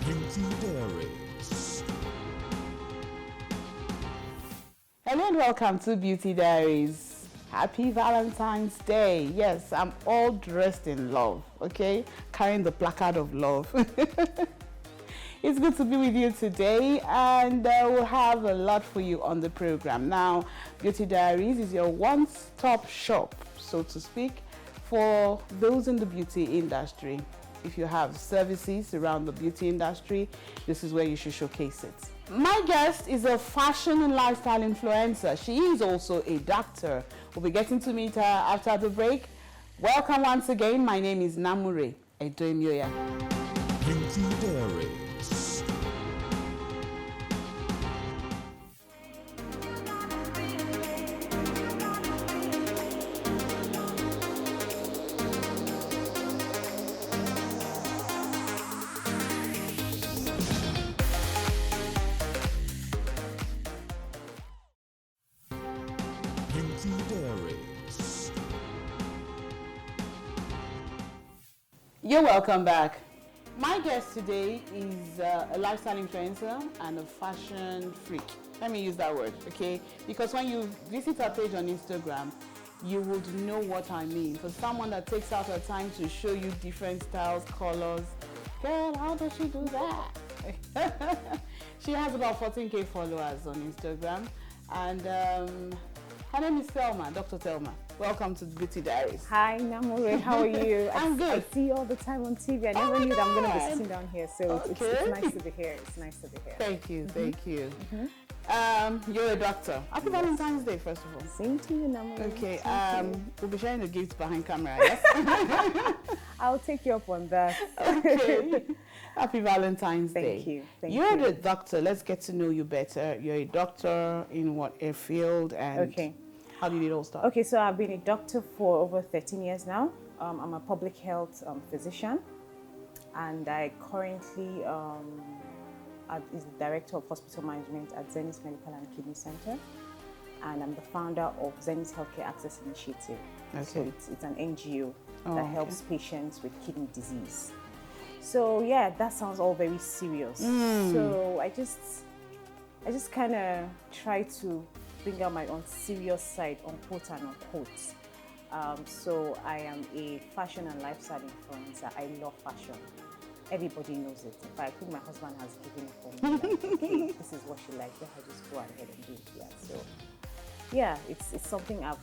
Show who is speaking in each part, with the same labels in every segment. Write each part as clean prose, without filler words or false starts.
Speaker 1: Beauty Diaries.
Speaker 2: Hello and welcome to Beauty Diaries. Happy Valentine's Day. Yes, I'm all dressed in love, okay? Carrying the placard of love. It's good to be with you today, and we'll have a lot for you on the program. Now, Beauty Diaries is your one-stop shop, so to speak, for those in the beauty industry. If you have services around the beauty industry, this is where you should showcase it. My guest is a fashion and lifestyle influencer. She is also a doctor. We'll be getting to meet her after the break. Welcome once again. My name is Namure Edoemioya.
Speaker 1: Beauty Diaries. Beauty Diaries.
Speaker 2: You're welcome back. My guest today is a lifestyle influencer and a fashion freak. Let me use that word, okay? Because when you visit our page on Instagram, you would know what I mean. For someone that takes out her time to show you different styles, colors, girl, how does she do that? She has about 14K followers on Instagram, and her name is Telma, Dr. Telma. Welcome to Beauty Diaries.
Speaker 3: Hi, Namure. How are you?
Speaker 2: I'm good.
Speaker 3: I see you all the time on TV. I never
Speaker 2: my
Speaker 3: knew that I'm going to
Speaker 2: God.
Speaker 3: be sitting down here, so it's nice to be here. It's nice to be here.
Speaker 2: Thank you, thank you. You're a doctor. Happy Valentine's Day, first of all.
Speaker 3: Same to you, Namure.
Speaker 2: Okay,
Speaker 3: Same to you.
Speaker 2: we'll be sharing the gifts behind camera, yes?
Speaker 3: I'll take you up on that.
Speaker 2: Okay. Happy Valentine's Day.
Speaker 3: Thank you. Thank
Speaker 2: You're
Speaker 3: you.
Speaker 2: the doctor. Let's get to know you better. You're a doctor in what field, and
Speaker 3: Okay.
Speaker 2: how did it all start?
Speaker 3: Okay, so I've been a doctor for over 13 years now. I'm a public health physician, and I currently is the director of hospital management at Zenith Medical and Kidney Center, and I'm the founder of Zenith Healthcare Access Initiative. So
Speaker 2: Okay.
Speaker 3: it's an NGO
Speaker 2: Oh,
Speaker 3: that
Speaker 2: okay.
Speaker 3: helps patients with kidney disease. So yeah, that sounds all very serious. So I just kind of try to bring out my own serious side, unquote and unquote. So I am a fashion and lifestyle influencer. I love fashion. Everybody knows it. In fact, I think my husband has given it for me. Like, okay, this is what she likes. Let her just go ahead and do it. Yeah. So yeah, it's something I've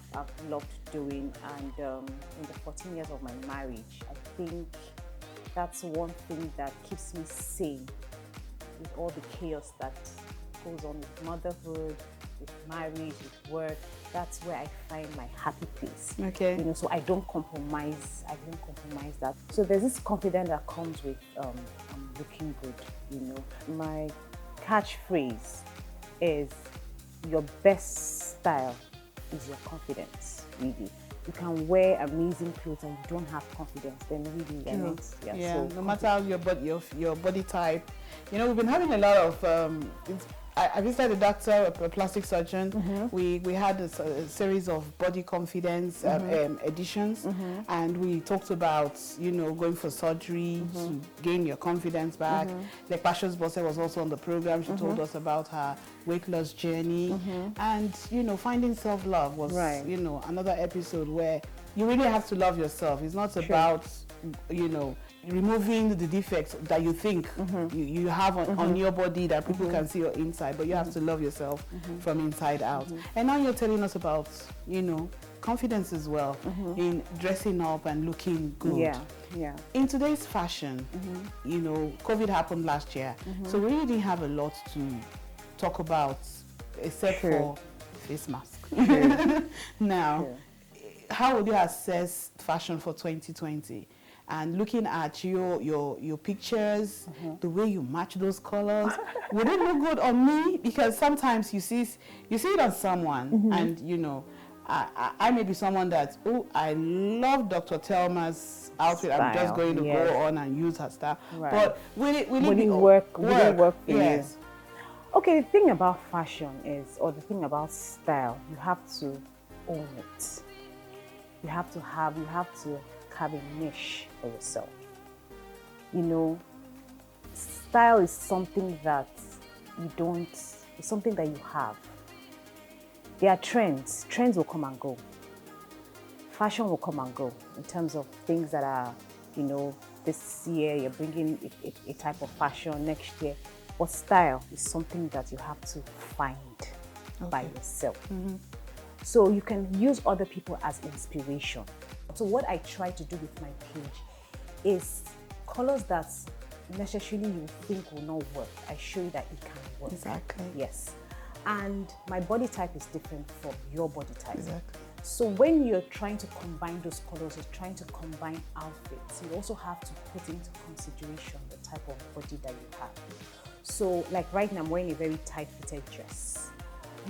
Speaker 3: loved doing, and in the 14 years of my marriage, I think that's one thing that keeps me sane with all the chaos that goes on with motherhood, with marriage, with work. That's where I find my happy place.
Speaker 2: Okay.
Speaker 3: You know, so I don't compromise. I don't compromise that. So there's this confidence that comes with I'm looking good. You know, my catchphrase is your best style is your confidence. Really, you can wear amazing clothes and you don't have confidence, then really you're not.
Speaker 2: Yeah,
Speaker 3: So
Speaker 2: no matter how your body type. You know, we've been having a lot of I visited a doctor, a plastic surgeon. We had a series of body confidence editions, and we talked about, you know, going for surgery to gain your confidence back. Like Passions Bosse was also on the program. She told us about her weight loss journey, and you know, finding self-love was you know, another episode where you really have to love yourself. It's not about, you know, removing the defects that you think you have on your body that people can see your inside, but you have to love yourself from inside out. And now you're telling us about, you know, confidence as well in dressing up and looking good.
Speaker 3: Yeah.
Speaker 2: In today's fashion, you know, COVID happened last year, so we really didn't have a lot to talk about except for face mask. Now, how would you assess fashion for 2020? And looking at your pictures, the way you match those colors, would it look good on me? Because sometimes you see it on someone, and you know, I may be someone that, oh, I love Dr. Telma's outfit. I'm just going to go on and use her stuff. But will it
Speaker 3: work? Will it work for you? Okay, the thing about fashion is, or the thing about style, you have to own it. You have to have a niche for yourself. You know, style is something that you don't, it's something that you have. There are trends. Trends will come and go. Fashion will come and go in terms of things that are, this year you're bringing a type of fashion, next year. But style is something that you have to find by yourself. So you can use other people as inspiration. So what I try to do with my page is colors that necessarily you think will not work. I show you that it can work.
Speaker 2: Exactly.
Speaker 3: Yes. And my body type is different from your body type.
Speaker 2: Exactly.
Speaker 3: So when you're trying to combine those colors, you're trying to combine outfits, you also have to put into consideration the type of body that you have. So like right now, I'm wearing a very tight-fitted dress.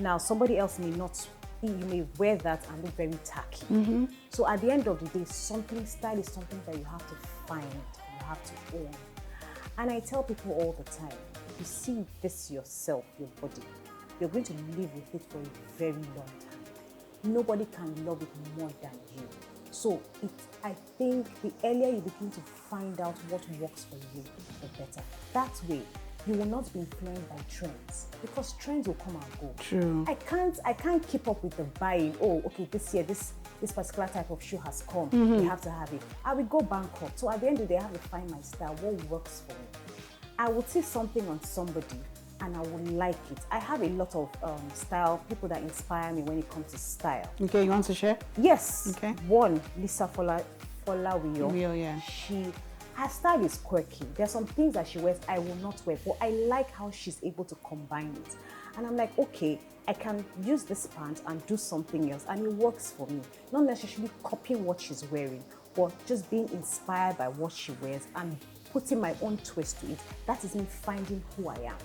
Speaker 3: Now, somebody else may not, you may wear that and look very tacky. So at the end of the day, style is something that you have to find, you have to own. And I tell people all the time, if you see this yourself, your body, you're going to live with it for a very long time. Nobody can love it more than you. So I think the earlier you begin to find out what works for you, the better. That way, you will not be influenced by trends, because trends will come and go.
Speaker 2: True.
Speaker 3: I can't keep up with the buying. Oh, okay, this year this particular type of shoe has come. We have to have it. I will go bankrupt. So at the end of the day, I have to find my style, what works for me. I will see something on somebody and I will like it. I have a lot of style, people that inspire me when it comes to style.
Speaker 2: Okay, you want to share?
Speaker 3: Yes.
Speaker 2: Okay.
Speaker 3: One, Lisa Folawiyo.
Speaker 2: Yeah.
Speaker 3: Her style is quirky. There are some things that she wears I will not wear, but I like how she's able to combine it. And I'm like, okay, I can use this pant and do something else, and it works for me. Not necessarily copying what she's wearing, but just being inspired by what she wears and putting my own twist to it. That is me finding who I am.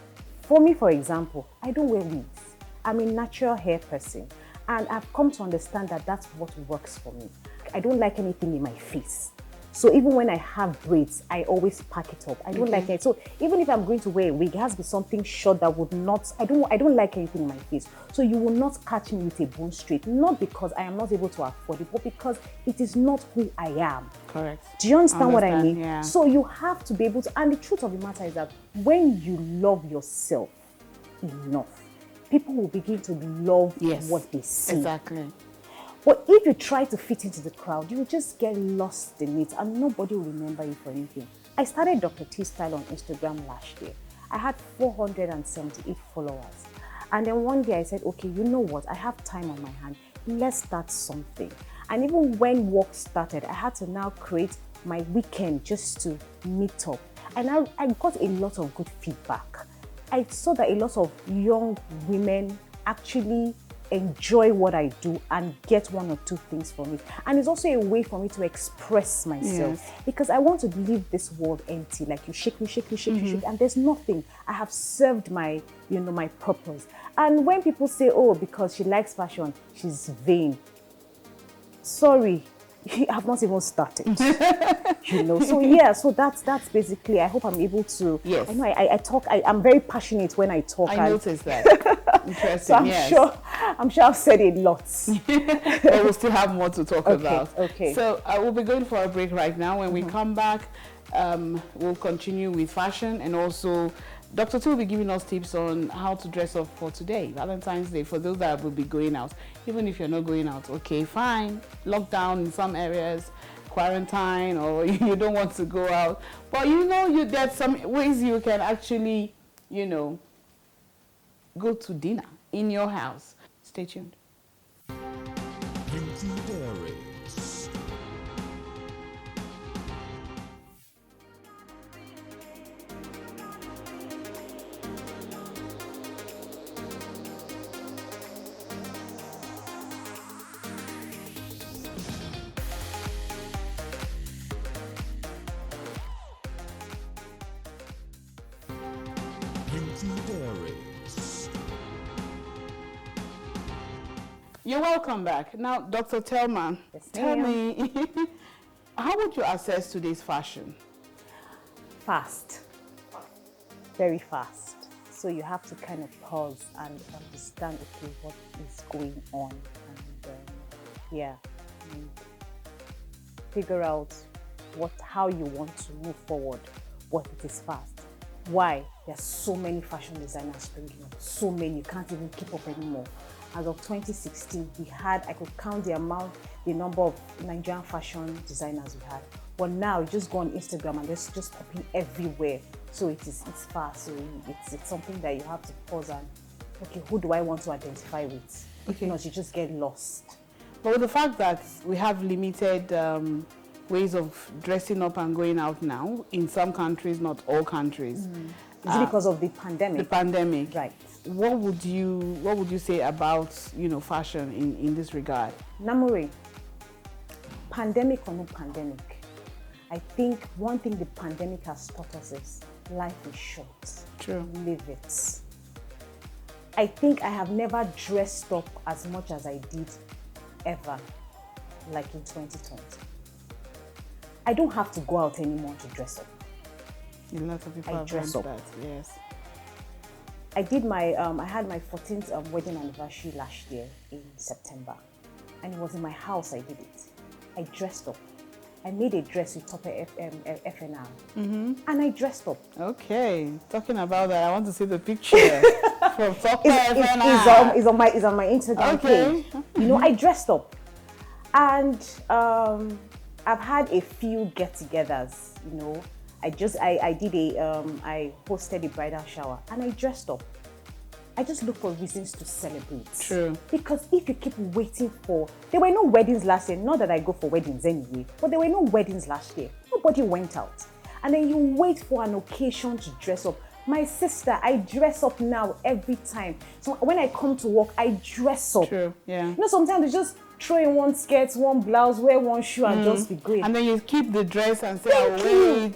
Speaker 3: For me, for example, I don't wear wigs. I'm a natural hair person, and I've come to understand that that's what works for me. I don't like anything in my face. So even when I have braids, I always pack it up. I don't like it. So even if I'm going to wear a wig, it has to be something short that would not, I don't like anything in my face. So you will not catch me with a bone straight, not because I am not able to afford it, but because it is not who I am.
Speaker 2: Correct.
Speaker 3: Do you understand what I mean?
Speaker 2: Yeah.
Speaker 3: So you have to be able to, and the truth of the matter is that when you love yourself enough, people will begin to love what they see.
Speaker 2: Exactly.
Speaker 3: But if you try to fit into the crowd, you will just get lost in it and nobody will remember you for anything. I started Dr. T Style on Instagram last year. I had 478 followers. And then one day I said, okay, you know what? I have time on my hand. Let's start something. And even when work started, I had to now create my weekend just to meet up. And I got a lot of good feedback. I saw that a lot of young women actually enjoy what I do and get one or two things from it. And it's also a way for me to express myself, because I want to leave this world empty. Like you shake me, and there's nothing. I have served my, my purpose. And when people say, oh, because she likes fashion, she's vain. Sorry, I've not even started. So yeah, so that's basically, I hope I'm able to, I know I talk, I'm very passionate when I talk.
Speaker 2: I noticed that. Interesting,
Speaker 3: so I'm sure I've said a lot.
Speaker 2: But we'll still have more to talk about.
Speaker 3: Okay.
Speaker 2: So we'll be going for a break right now. When we come back, we'll continue with fashion, and also Dr. T will be giving us tips on how to dress up for today, Valentine's Day, for those that will be going out. Even if you're not going out, okay, fine. Lockdown in some areas, quarantine, or you don't want to go out. But there's some ways you can actually, go to dinner in your house. Stay tuned.
Speaker 1: Pinky Diaries. Pinky Diaries.
Speaker 2: You're welcome back. Now, Dr. Telma, tell me, how would you assess today's fashion?
Speaker 3: Fast. Very fast. So you have to kind of pause and understand, okay, what is going on, and figure out how you want to move forward. What it is fast. Why? There's so many fashion designers springing up. So many, you can't even keep up anymore. As of 2016, I could count the number of Nigerian fashion designers we had. But now, you just go on Instagram and it's just popping everywhere. So it's fast. So it's something that you have to pause and, okay, who do I want to identify with?
Speaker 2: Okay.
Speaker 3: You just get lost.
Speaker 2: But with the fact that we have limited ways of dressing up and going out now, in some countries, not all countries.
Speaker 3: Is it because of the pandemic?
Speaker 2: The pandemic.
Speaker 3: Right.
Speaker 2: What would you say about, fashion in this regard?
Speaker 3: Namuri, pandemic or no pandemic, I think one thing the pandemic has taught us is life is short.
Speaker 2: True.
Speaker 3: Live it. I think I have never dressed up as much as I did ever, like in 2020. I don't have to go out anymore to dress up.
Speaker 2: A lot of people
Speaker 3: I
Speaker 2: have
Speaker 3: dress
Speaker 2: learned
Speaker 3: up.
Speaker 2: that, yes.
Speaker 3: I did I had my 14th wedding anniversary last year in September, and it was in my house I did it. I dressed up. I made a dress with Topper FNR, and I dressed up.
Speaker 2: Okay, talking about that, I want to see the picture from Topper FNR.
Speaker 3: It's on my Instagram page. I dressed up, and I've had a few get-togethers. I hosted a bridal shower and I dressed up. I just look for reasons to celebrate.
Speaker 2: True.
Speaker 3: Because if you keep waiting there were no weddings last year. Not that I go for weddings anyway, but there were no weddings last year. Nobody went out. And then you wait for an occasion to dress up. My sister, I dress up now every time. So when I come to work, I dress up.
Speaker 2: True, yeah.
Speaker 3: Sometimes you just throw in one skirt, one blouse, wear one shoe and just be going.
Speaker 2: And then you keep the dress and say, wait.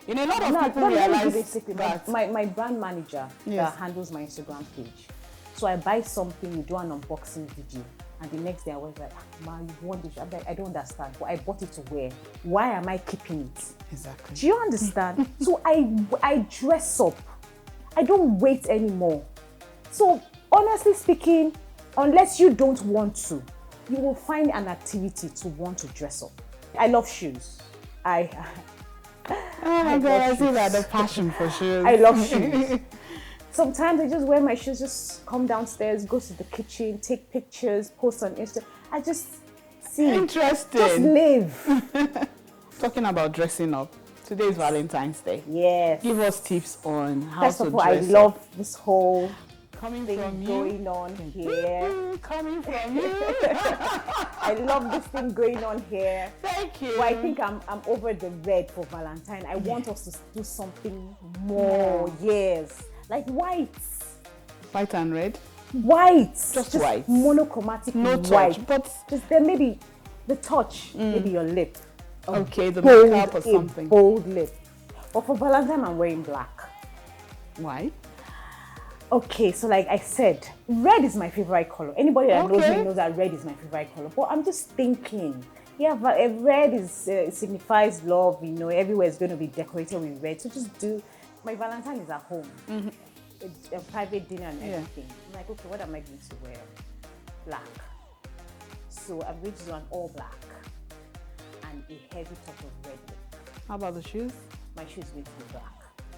Speaker 2: A lot of people realize that.
Speaker 3: My brand manager that handles my Instagram page. So I buy something, we do an unboxing video, and the next day I was like, man, you want this? I don't understand, but I bought it to wear. Why am I keeping it?
Speaker 2: Exactly.
Speaker 3: Do you understand? So I dress up. I don't wait anymore. So honestly speaking, unless you don't want to, you will find an activity to want to dress up. I love shoes.
Speaker 2: Oh my God, I see that, the passion for shoes.
Speaker 3: I love shoes. Sometimes I just wear my shoes, just come downstairs, go to the kitchen, take pictures, post on Insta. I just see.
Speaker 2: Interesting.
Speaker 3: Just live.
Speaker 2: Talking about dressing up, today is Valentine's Day.
Speaker 3: Yes.
Speaker 2: Give us tips on how
Speaker 3: First
Speaker 2: to
Speaker 3: of all,
Speaker 2: dress
Speaker 3: I love this whole
Speaker 2: coming
Speaker 3: thing
Speaker 2: from
Speaker 3: going on here.
Speaker 2: Coming from you.
Speaker 3: I love this thing going on here.
Speaker 2: Thank you.
Speaker 3: But I think I'm over the red for Valentine. I want us to do something more. Yes. Like white.
Speaker 2: White and red?
Speaker 3: White.
Speaker 2: Just white.
Speaker 3: Monochromatic
Speaker 2: No
Speaker 3: white.
Speaker 2: touch, but
Speaker 3: just then maybe the touch, maybe your lip.
Speaker 2: Okay, the makeup or something.
Speaker 3: Bold lip. But for Valentine, I'm wearing black.
Speaker 2: Why?
Speaker 3: Okay, so like I said, red is my favorite color. Anybody that knows me knows that red is my favorite color. But I'm just thinking, but red signifies love. Everywhere is going to be decorated with red. So just do. My Valentine is at home, a private dinner and everything. I'm like, okay, what am I going to wear? Black. So I'm going to do an all black and a heavy top of red lip.
Speaker 2: How about the shoes?
Speaker 3: My shoes going to be black.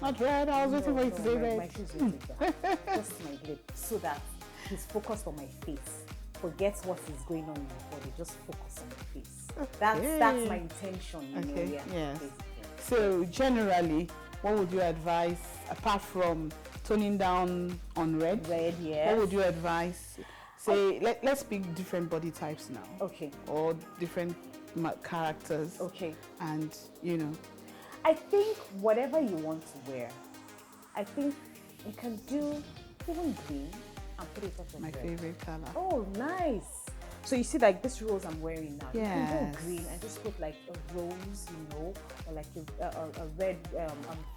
Speaker 2: Not red. I was waiting for you to say red.
Speaker 3: My shoes will be black. Just my lip, so that he's focused on my face. Forget what is going on in the body. Just focus on my face. That's my intention.
Speaker 2: Yes. So generally, what would you advise apart from toning down on red?
Speaker 3: Red, yes.
Speaker 2: What would you advise? Say, let's pick different body types now.
Speaker 3: Okay.
Speaker 2: Or different characters.
Speaker 3: Okay.
Speaker 2: And
Speaker 3: I think whatever you want to wear, I think you can do even green and put it touch of
Speaker 2: my
Speaker 3: red.
Speaker 2: favorite color.
Speaker 3: Oh, nice. So you see like this rose I'm wearing now.
Speaker 2: Yes.
Speaker 3: You can go green and just put like a rose, or like a red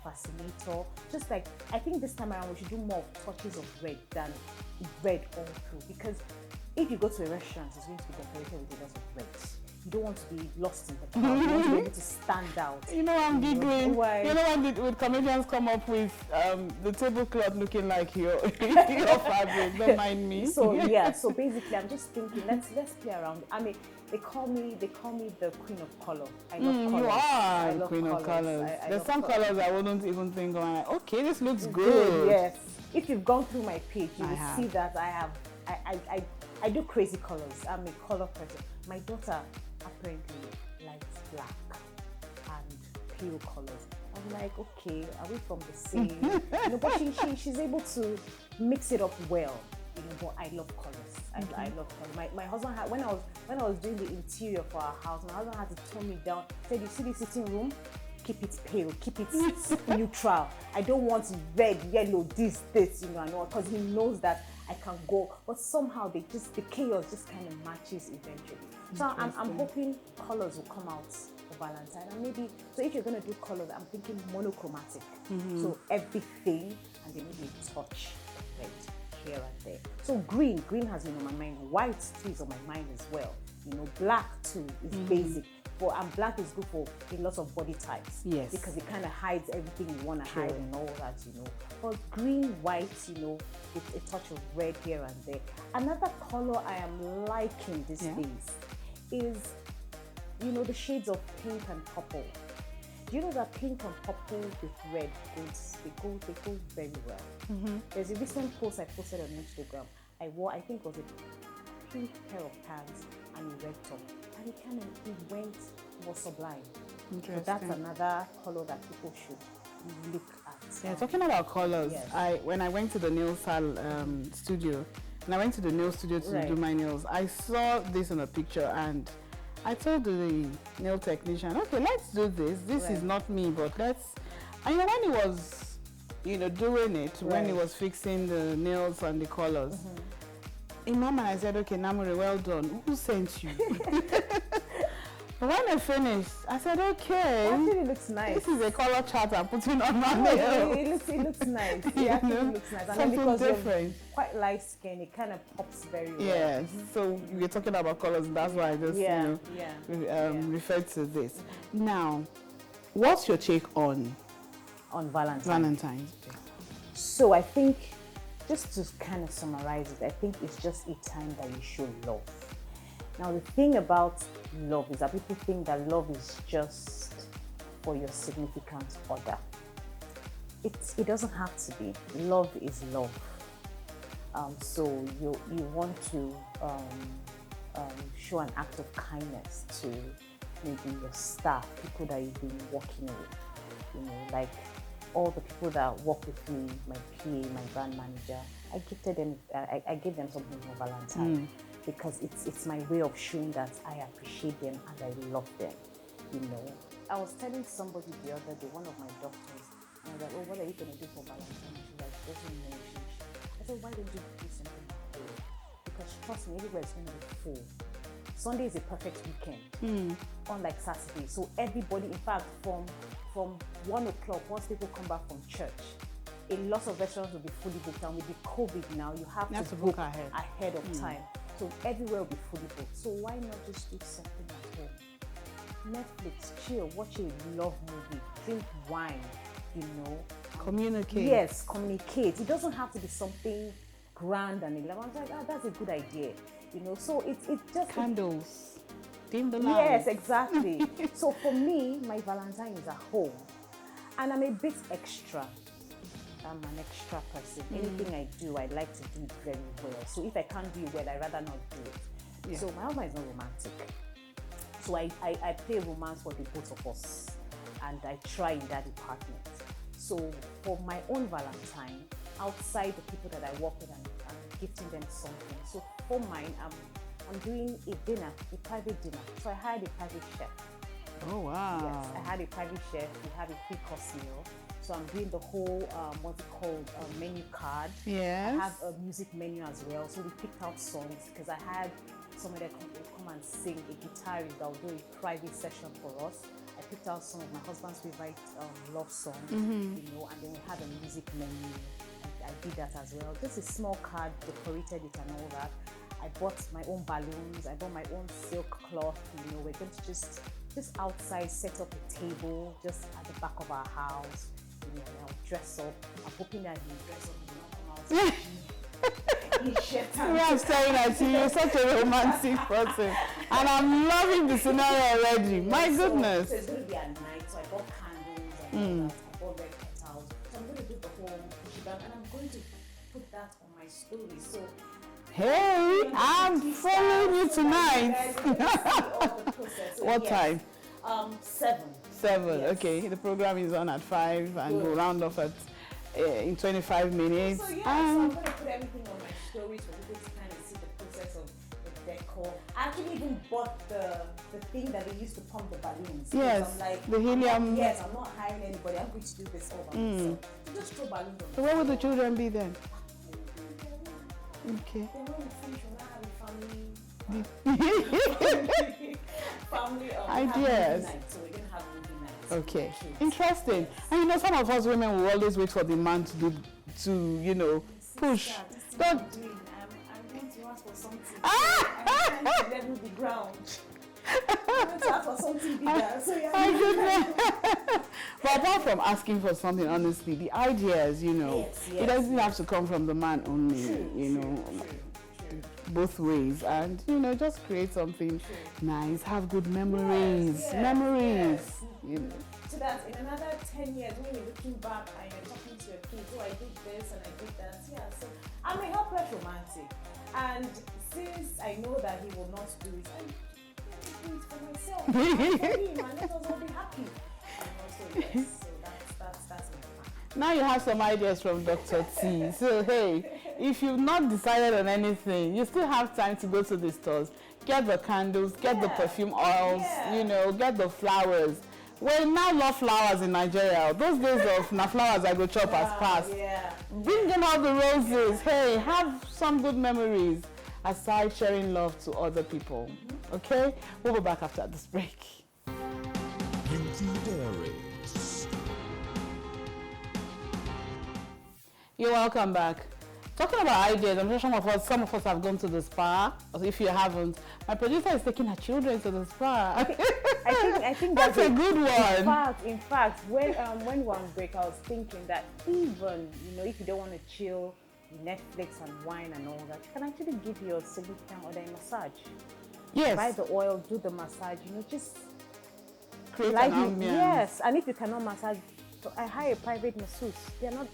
Speaker 3: fascinator. Just like, I think this time around we should do more touches of red than red all through. Because if you go to a restaurant, it's going to be decorated with a lot of red. you don't want to be lost in the crowd. You want to be able to stand out.
Speaker 2: You know, I'm giggling.
Speaker 3: Why?
Speaker 2: You know when comedians come up with the tablecloth looking like your fabric. Don't mind me.
Speaker 3: So yeah, so basically, I'm just thinking, let's play around. I mean, they call me the queen of color. I love colors.
Speaker 2: You are
Speaker 3: I
Speaker 2: the
Speaker 3: love
Speaker 2: queen of colors.
Speaker 3: I
Speaker 2: There's
Speaker 3: love
Speaker 2: some colors I wouldn't even think of. Like, okay, this looks good.
Speaker 3: Yes. If you've gone through my page, you will
Speaker 2: have.
Speaker 3: see that I do crazy colors. I'm a color person. My daughter apparently likes black and pale colors. I'm like, okay, are we from the same? You know, but she's able to mix it up well. You know, but I love colors. I love colors. My husband had, when I was doing the interior for our house, my husband had to tone me down. He said, you see the sitting room? Keep it pale, keep it neutral. I don't want red, yellow, this, you know, I know, because he knows that I can go. But somehow the chaos just kind of matches eventually. So I'm hoping colors will come out for Valentine. And maybe, so if you're going to do colors, I'm thinking monochromatic. So everything, and then maybe a touch of red here and there. So green has been on my mind. White too is on my mind as well. You know, black too is basic. And black is good for a lot of body types.
Speaker 2: Yes.
Speaker 3: Because it kind of hides everything you want to hide and all that, you know. But green, white, you know, with a touch of red here and there. Another color I am liking these days is, you know, the shades of pink and purple. Do you know that pink and purple with red they go very well? There's a recent post I posted on Instagram. I think it was a pink pair of pants and a red top. And it was sublime. So that's another color that people should look at.
Speaker 2: Yeah, talking about colors, when I went to the nail studio, to do my nails, I saw this in a picture and I told the nail technician, okay, let's do this. This is not me, but let's. And when he was, doing it, when he was fixing the nails and the colors, in my mind I said, okay, Namuri, well done. Who sent you? But when I finished, I said, okay.
Speaker 3: Actually, it looks nice.
Speaker 2: This is a color chart I'm putting on my nails.
Speaker 3: It looks nice. It actually looks nice. And
Speaker 2: something
Speaker 3: because
Speaker 2: different.
Speaker 3: You're quite light skin, it kind of pops very well.
Speaker 2: Yes. So we're talking about colors. That's why I just referred to this. Now, what's your take on Valentine's Day?
Speaker 3: So I think, just to kind of summarize it, I think it's just a time that you show love. Now, the thing about love is that people think that love is just for your significant other. It doesn't have to be. Love is love. So you want to show an act of kindness to maybe your staff, people that you've been working with. Like all the people that work with me, my PA, my brand manager. I gave them something for Valentine. Because it's my way of showing that I appreciate them and I love them, I was telling somebody the other day, one of my doctors, and I was like, oh, what are you going to do for Valentine? She's like, she doesn't know. I said, why don't you do something at home? Because trust me, everywhere is going to be full. Sunday is a perfect weekend, unlike Saturday. So everybody, in fact, from 1 o'clock, once people come back from church, a lot of restaurants will be fully booked. And with the COVID now, you have to book ahead of time. So everywhere will be fully booked. So why not just do something at home? Netflix, chill, watch a love movie, drink wine,
Speaker 2: Communicate.
Speaker 3: Yes, communicate. It doesn't have to be something grand and elaborate. I was like, that's a good idea. So it's just
Speaker 2: candles. Dim the lights.
Speaker 3: Yes, exactly. So for me, my Valentine is at home. And I'm a bit extra. I'm an extra person. Anything I do, I like to do it very well. So if I can't do it well, I'd rather not do it. Yeah. So my husband is not romantic. So I play romance for the both of us. And I try in that department. So for my own Valentine, outside the people that I work with, I'm gifting them something. So for mine, I'm doing a private dinner. So I hired a private chef.
Speaker 2: Oh, wow.
Speaker 3: Yes, I had a private chef. We have a 3-course meal. So I'm doing the whole, menu card.
Speaker 2: Yes.
Speaker 3: I have a music menu as well. So we picked out songs because I had somebody come and sing, a guitarist that will do a private session for us. I picked out some of my husband's favorite love songs, and then we had a music menu. I did that as well. Just a small card, decorated it and all that. I bought my own balloons, I bought my own silk cloth, you know, we're going to just outside set up a table just at the back of our house, you know, and I'll dress up. I'm hoping that he'll dress up and not come out.
Speaker 2: I'm staring at you. You're such a romantic person, and I'm loving the scenario already. My goodness.
Speaker 3: So it's going to be at night. So I bought candles, I bought red petals. So I'm going to do the whole shebang, and I'm going to put that on my story. So
Speaker 2: hey, I'm following you tonight. What time?
Speaker 3: 7.
Speaker 2: 7.
Speaker 3: Yes.
Speaker 2: Okay. The program is on at 5, and we'll round off at in 25 minutes.
Speaker 3: So yeah, so I'm going to put everything on my stories for people to kind of see the process of the decor. I actually even bought the thing that they used to pump the balloons.
Speaker 2: Yes,
Speaker 3: I'm like,
Speaker 2: the helium.
Speaker 3: Yes, I'm not hiring anybody. I'm going to do this all by myself. So just throw balloons on.
Speaker 2: So where will the children be then? Okay.
Speaker 3: Then when we finish, we'll have a family
Speaker 2: Ideas.
Speaker 3: Night. So we're going to have movie night.
Speaker 2: Okay, interesting. And you know, some of us women will always wait for the man to do, you know, push. Don't.
Speaker 3: I'm going to ask for something. I'm trying to level the ground. I'm going to ask for something bigger. So yeah.
Speaker 2: My goodness. But apart from asking for something, honestly, the ideas, you know, it doesn't have to come from the man only, you know. Both ways, and you know, just create something nice, have good memories, you know.
Speaker 3: So that in another 10 years, when you're looking back and you're talking to your kids, oh, I did this and I did that. Yeah, so I'm a helpless romantic, and since I know that he will not do it, I do it for myself, and for him, and let us all be happy. And also, yes, so that's my plan.
Speaker 2: Now you have some ideas from Dr. T. So hey, if you've not decided on anything, you still have time to go to the stores, get the candles, get the perfume oils, you know, get the flowers. We now love flowers in Nigeria. Those days of na flowers I go chop as past. Bring in all the roses. Hey, have some good memories aside sharing love to other people. Okay? We'll be back after this break.
Speaker 1: Beauty Diaries.
Speaker 2: You're welcome back. Talking about ideas, I'm sure some of us have gone to the spa. Or if you haven't, my producer is taking her children to the spa.
Speaker 3: I think
Speaker 2: that's a good one.
Speaker 3: In fact, when we were on break, I was thinking that even, you know, if you don't want to chill, Netflix and wine and all that, you can actually give your significant other a massage.
Speaker 2: Yes.
Speaker 3: Buy the oil, do the massage, you know, just
Speaker 2: create an ambience.
Speaker 3: Yes, and if you cannot massage, I hire a private masseuse. They're not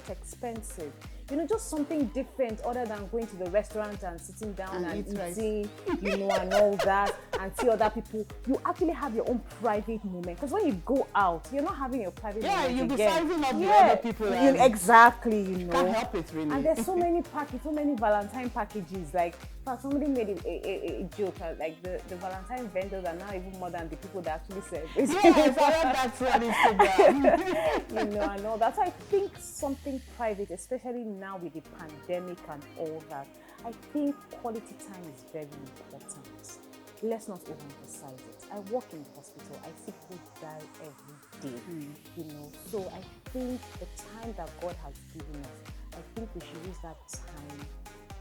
Speaker 3: expensive. You know, just something different other than going to the restaurant and sitting down and eating, you know, and all that, and see other people. You actually have your own private moment. Because when you go out, you're not having your private moment.
Speaker 2: Yeah, you'll be
Speaker 3: again.
Speaker 2: sizing up the other people.
Speaker 3: Exactly, you know.
Speaker 2: Can't help it, really.
Speaker 3: And there's so many Valentine packages. Like, somebody made a joke, like the Valentine vendors are now even more than the people that actually sell it.
Speaker 2: Yes, I read that on Instagram.
Speaker 3: You know, and all that. So I think something private, especially now with the pandemic and all that, I think quality time is very important. Let's not overemphasize it. I work in the hospital. I see people die every day, you know. So I think the time that God has given us, I think we should use that time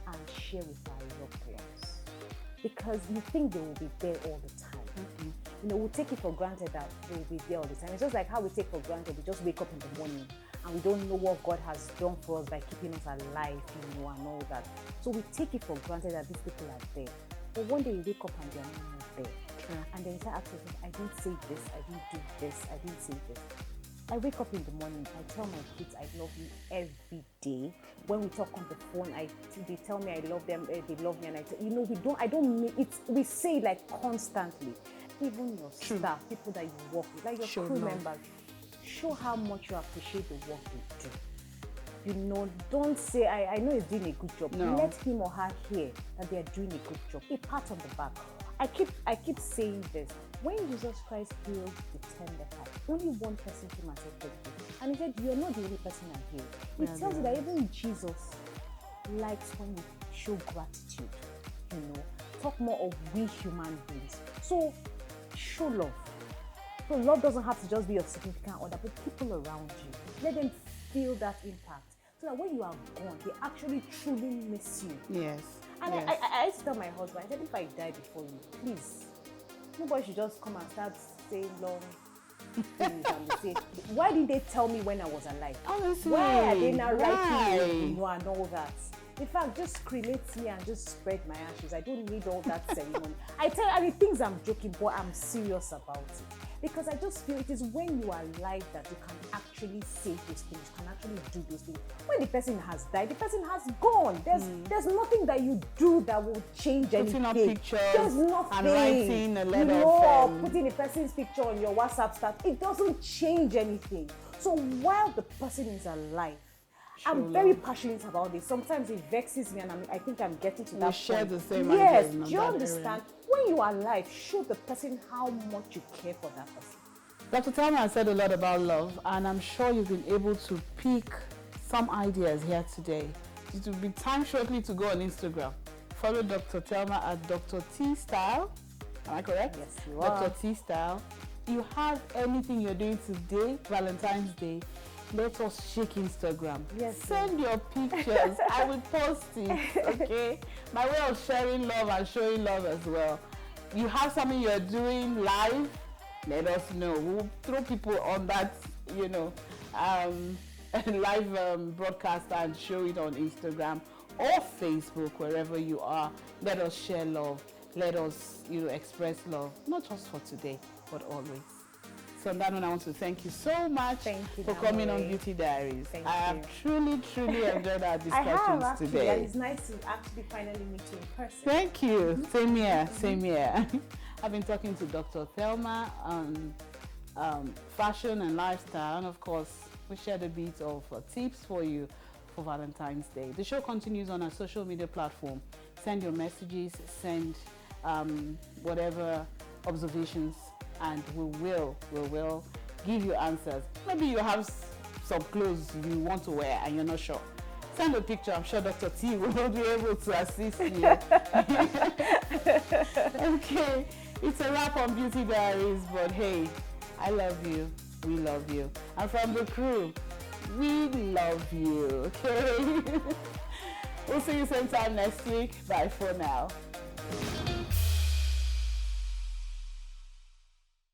Speaker 3: and share with our loved ones. Because you think they will be there all the time. You know, we take it for granted that they will be there all the time. It's just like how we take for granted we just wake up in the morning and we don't know what God has done for us by keeping us alive, you know, and all that. So we take it for granted that these people are there. But one day you wake up and they're not there. And then you start asking, I didn't say this, I didn't do this, I didn't say this. I wake up in the morning, I tell my kids I love you every day. When we talk on the phone, they tell me I love them, they love me, and you know, I don't mean it, we say it like constantly. Even your staff, people that you work with, like your crew members, show how much you appreciate the work they do. You know, don't say, I know he's doing a good job. No. Let him or her hear that they are doing a good job. A pat on the back. I keep saying this. When Jesus Christ healed the tender heart, only one person came and said thank you. And he said, you're not the only person I heal. It tells you that even Jesus likes when you show gratitude. You know, talk more of we human beings. So show love. So love doesn't have to just be your significant other, but people around you. Let them feel that impact. So that when you are gone, they actually truly miss you.
Speaker 2: Yes.
Speaker 3: And
Speaker 2: Yes.
Speaker 3: I used to tell my husband, I said, if I die before you, please, nobody should just come and start saying long things and say, why didn't they tell me when I was alive?
Speaker 2: Honestly,
Speaker 3: Why are they now
Speaker 2: why?
Speaker 3: writing, and all that? In fact, just cremate me and just spread my ashes. I don't need all that ceremony. I tell you, I mean, things I'm joking, but I'm serious about it. Because I just feel it is when you are alive that you can actually say those things, you can actually do those things. When the person has died, the person has gone. There's nothing that you do that will change anything.
Speaker 2: Putting up pictures
Speaker 3: There's nothing.
Speaker 2: and writing a letter
Speaker 3: or putting the person's picture on your WhatsApp status, it doesn't change anything. So while the person is alive, I'm very passionate about this. Sometimes it vexes me, and I think I'm getting to that point.
Speaker 2: We share the same
Speaker 3: Yes,
Speaker 2: ideas in
Speaker 3: do you
Speaker 2: that
Speaker 3: understand? When you are alive, show the person how much you care for that person.
Speaker 2: Dr. Telma has said a lot about love, and I'm sure you've been able to pick some ideas here today. It will be time shortly to go on Instagram. Follow Dr. Telma at Dr. T Style. Am I correct?
Speaker 3: Yes, you are.
Speaker 2: Dr. T Style. You have anything you're doing today, Valentine's Day, let us shake Instagram.
Speaker 3: Yes.
Speaker 2: Send your pictures. I will post it, okay? My way of sharing love and showing love as well. You have something you're doing live, let us know. We'll throw people on that, live broadcast and show it on Instagram or Facebook, wherever you are. Let us share love. Let us, express love, not just for today, but always. So on that note, I want to thank you so much for coming on Beauty Diaries. I have truly enjoyed our discussions today.
Speaker 3: And it's nice to actually finally meet you in person.
Speaker 2: Thank you. Same here. I've been talking to Dr. Telma on fashion and lifestyle, and of course, we shared a bit of tips for you for Valentine's Day. The show continues on our social media platform. Send your messages, send whatever observations, and we will give you answers. Maybe you have some clothes you want to wear and you're not sure. Send a picture. I'm sure Dr. T will be able to assist you. Okay, it's a wrap on Beauty Diaries, but hey, I love you. We love you. And from the crew, we love you, okay? We'll see you same time next week. Bye for now.